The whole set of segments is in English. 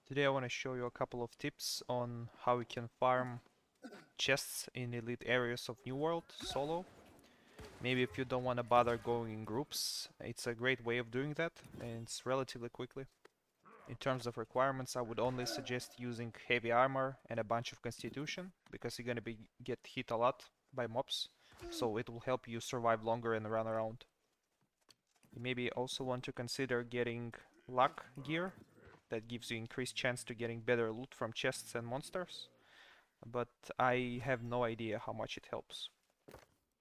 Today I want to show you a couple of tips on how you can farm chests in elite areas of New World solo. Maybe if you don't want to bother going in groups, it's a great way of doing that, and it's relatively quickly. In terms of requirements, I would only suggest using heavy armor and a bunch of constitution, because you're gonna get hit a lot by mobs, so it will help you survive longer and run around. You maybe also want to consider getting luck gear, that gives you increased chance to getting better loot from chests and monsters, but I have no idea how much it helps.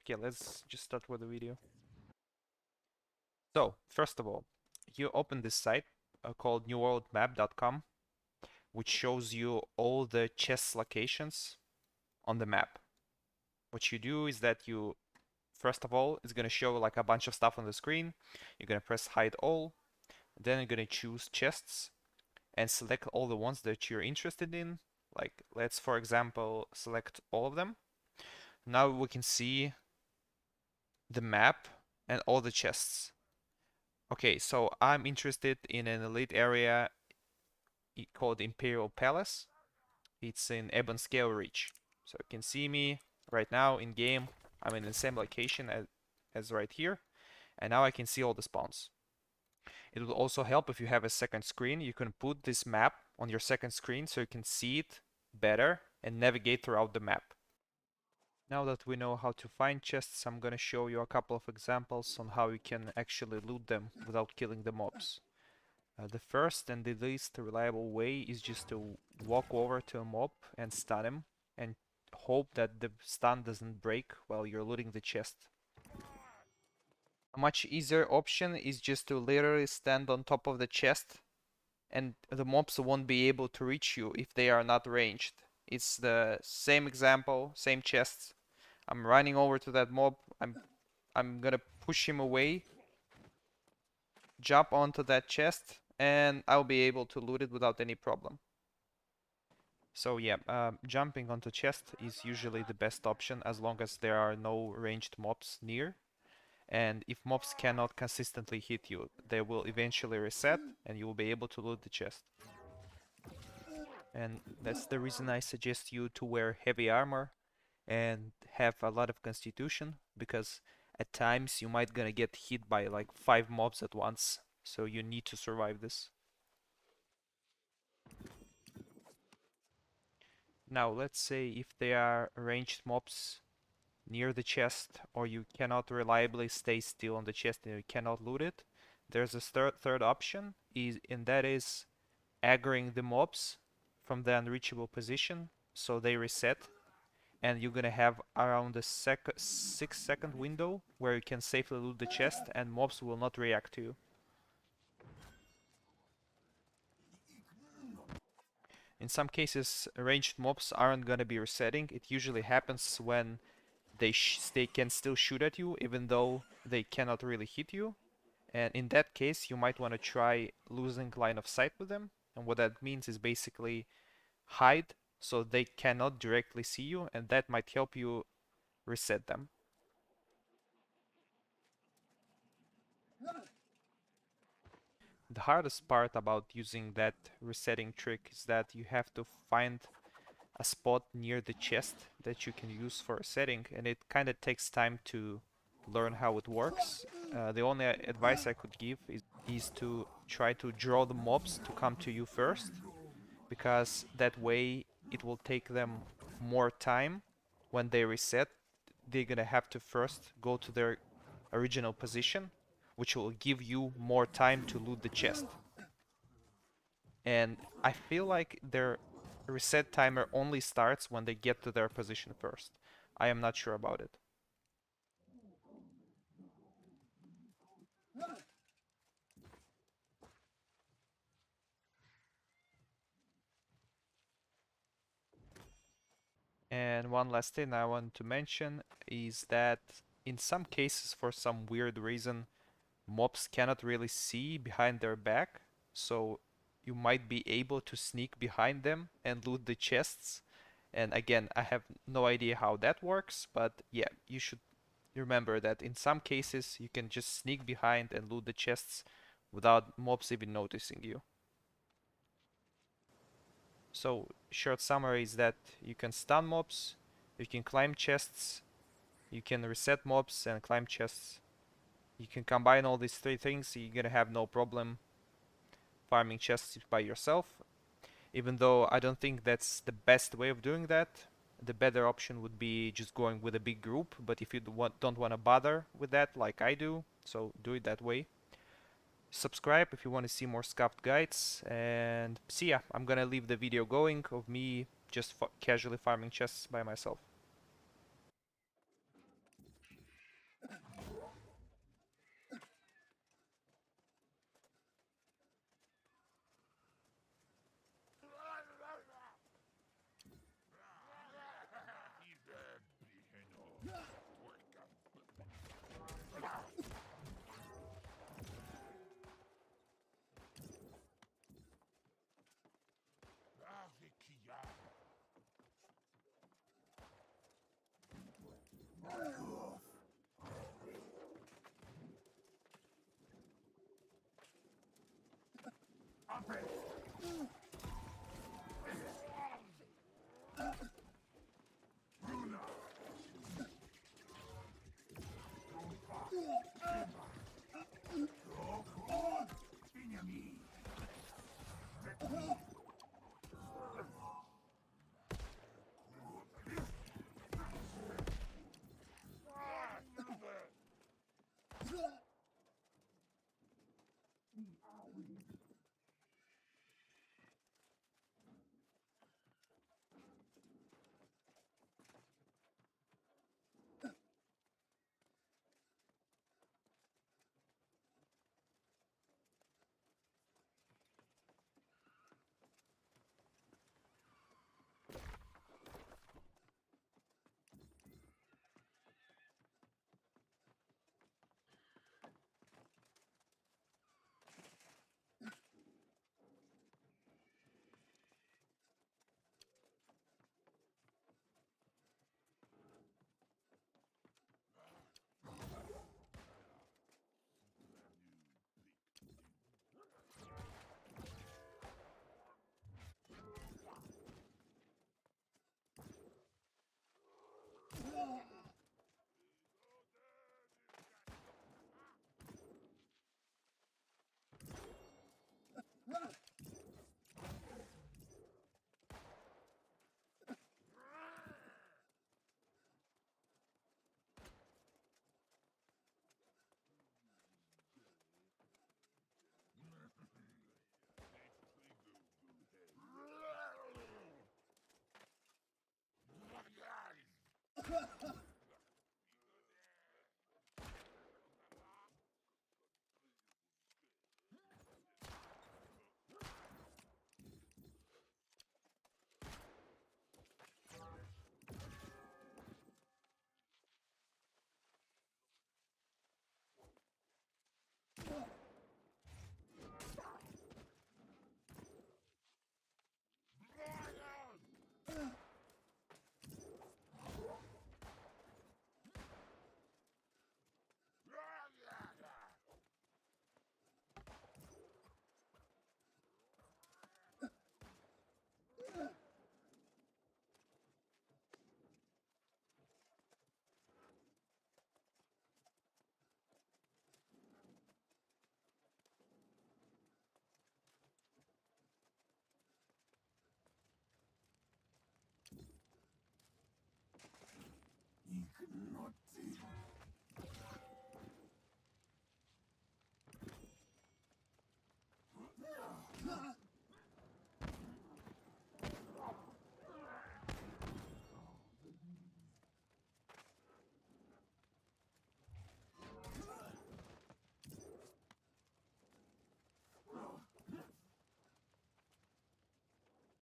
Okay, let's just start with the video. So, first of all, you open this site called newworldmap.com, which shows you all the chest locations on the map. What you do is that you, first of all, it's gonna show like a bunch of stuff on the screen. You're gonna press hide all, then you're gonna choose chests and select all the ones that you're interested in. Like, let's for example select all of them. Now we can see the map and all the chests. Okay, so I'm interested in an elite area called Imperial Palace. It's in Ebonscale Reach. So you can see me right now in game. I'm in the same location as right here. And now I can see all the spawns. It will also help if you have a second screen. You can put this map on your second screen so you can see it better and navigate throughout the map. Now that we know how to find chests, I'm gonna show you a couple of examples on how you can actually loot them without killing the mobs. The first and the least reliable way is just to walk over to a mob and stun him and hope that the stun doesn't break while you're looting the chest. A much easier option is just to literally stand on top of the chest and the mobs won't be able to reach you if they are not ranged. It's the same example, same chests. I'm running over to that mob. I'm gonna push him away, jump onto that chest, and I'll be able to loot it without any problem. So yeah, jumping onto chest is usually the best option as long as there are no ranged mobs near. And if mobs cannot consistently hit you, they will eventually reset and you will be able to loot the chest. And that's the reason I suggest you to wear heavy armor and have a lot of constitution, because at times you might gonna get hit by like 5 mobs at once, so you need to survive this. Now let's say if there are ranged mobs near the chest, or you cannot reliably stay still on the chest and you cannot loot it, there's a third option, and that is aggroing the mobs from the unreachable position so they reset, and you're gonna have around a 6-second window where you can safely loot the chest and mobs will not react to you. In some cases, ranged mobs aren't gonna be resetting. It usually happens when they can still shoot at you even though they cannot really hit you. And in that case, you might want to try losing line of sight with them. And what that means is basically hide so they cannot directly see you, and that might help you reset them. The hardest part about using that resetting trick is that you have to find a spot near the chest that you can use for resetting, and it kind of takes time to learn how it works. The only advice I could give is to try to draw the mobs to come to you first, because that way it will take them more time. When they reset, they're gonna have to first go to their original position, which will give you more time to loot the chest. And I feel like their reset timer only starts when they get to their position first. I am not sure about it. And one last thing I want to mention is that in some cases, for some weird reason, mobs cannot really see behind their back, so you might be able to sneak behind them and loot the chests. And again, I have no idea how that works, but yeah, you should remember that in some cases you can just sneak behind and loot the chests without mobs even noticing you. So short summary is that you can stun mobs, you can climb chests, you can reset mobs and climb chests. You can combine all these three things, so you're gonna have no problem farming chests by yourself. Even though I don't think that's the best way of doing that. The better option would be just going with a big group, but if you don't want to bother with that like I do, so do it that way. Subscribe if you want to see more scuffed guides, and see ya. I'm gonna leave the video going of me just casually farming chests by myself.